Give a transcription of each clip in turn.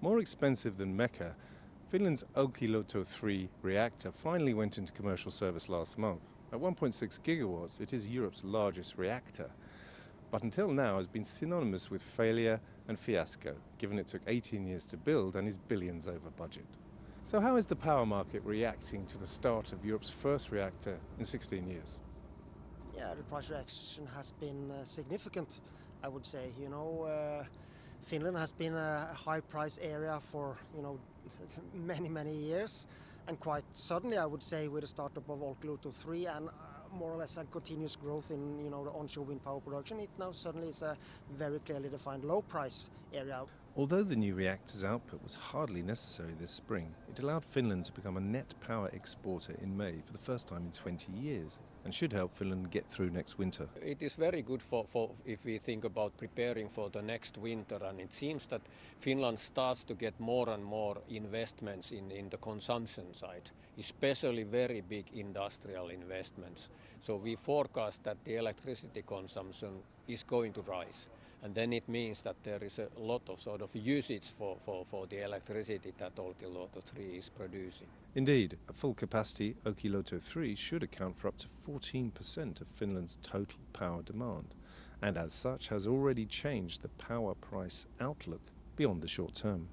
More expensive than Mecca, Finland's Olkiluoto 3 reactor finally went into commercial service last month. At 1.6 gigawatts, it is Europe's largest reactor, but until now has been synonymous with failure and fiasco, given it took 18 years to build and is billions over budget. So how is the power market reacting to the start of Europe's first reactor in 16 years? Yeah, the price reaction has been significant, I would say. Finland has been a high price area for, many years. And quite suddenly, I would say, with the startup of Olkiluoto 3 and more or less a continuous growth in, the onshore wind power production, it now suddenly is a very clearly defined low price area. Although the new reactor's output was hardly necessary this spring, it allowed Finland to become a net power exporter in May for the first time in 20 years and should help Finland get through next winter. It is very good for if we think about preparing for the next winter, and it seems that Finland starts to get more and more investments in the consumption side, especially very big industrial investments. So we forecast that the electricity consumption is going to rise. And then it means that there is a lot of sort of usage for the electricity that Olkiluoto 3 is producing. Indeed, at full capacity, Olkiluoto 3 should account for up to 14% of Finland's total power demand, and as such has already changed the power price outlook beyond the short term.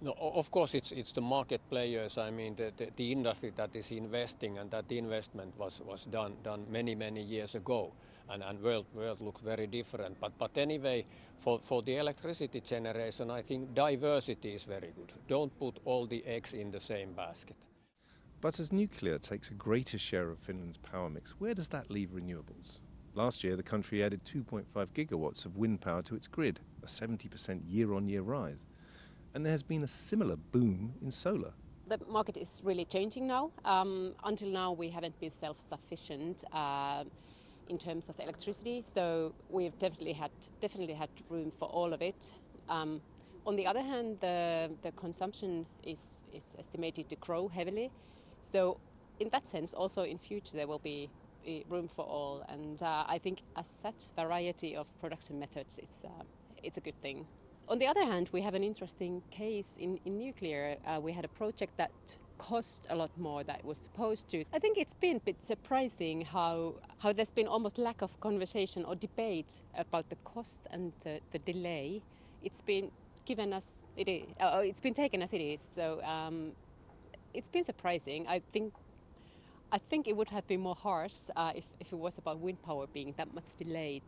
No, of course, it's the market players. I mean, the industry that is investing, and that investment was done many years ago, and world looks very different. But anyway, for the electricity generation, I think diversity is very good. Don't put all the eggs in the same basket. But as nuclear takes a greater share of Finland's power mix, where does that leave renewables? Last year, the country added 2.5 gigawatts of wind power to its grid, a 70% year-on-year rise. And there has been a similar boom in solar. The market is really changing now. Until now, we haven't been self-sufficient in terms of electricity, so we've definitely had room for all of it. On the other hand, the consumption is estimated to grow heavily. So in that sense, also in future, there will be room for all. And I think as such, variety of production methods it's a good thing. On the other hand, we have an interesting case in nuclear. We had a project that cost a lot more than it was supposed to. I think it's been a bit surprising how there's been almost lack of conversation or debate about the cost and the delay. It's been given as it is. It's been taken as it is. So it's been surprising. I think it would have been more harsh if it was about wind power being that much delayed,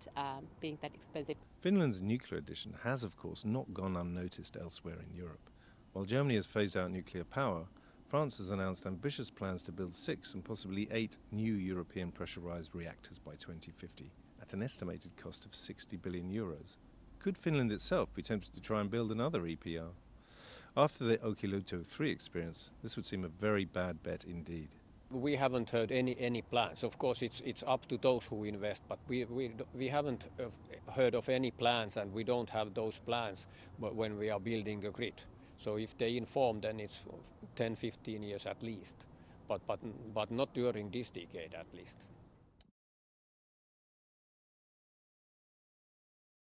being that expensive. Finland's nuclear addition has, of course, not gone unnoticed elsewhere in Europe. While Germany has phased out nuclear power, France has announced ambitious plans to build 6 and possibly 8 new European pressurized reactors by 2050, at an estimated cost of 60 billion euros. Could Finland itself be tempted to try and build another EPR? After the Olkiluoto 3 experience, this would seem a very bad bet indeed. We haven't heard any plans. Of course, it's up to those who invest, but we haven't heard of any plans, and we don't have those plans when we are building the grid. So if they inform, then it's 10-15 years at least, but not during this decade at least.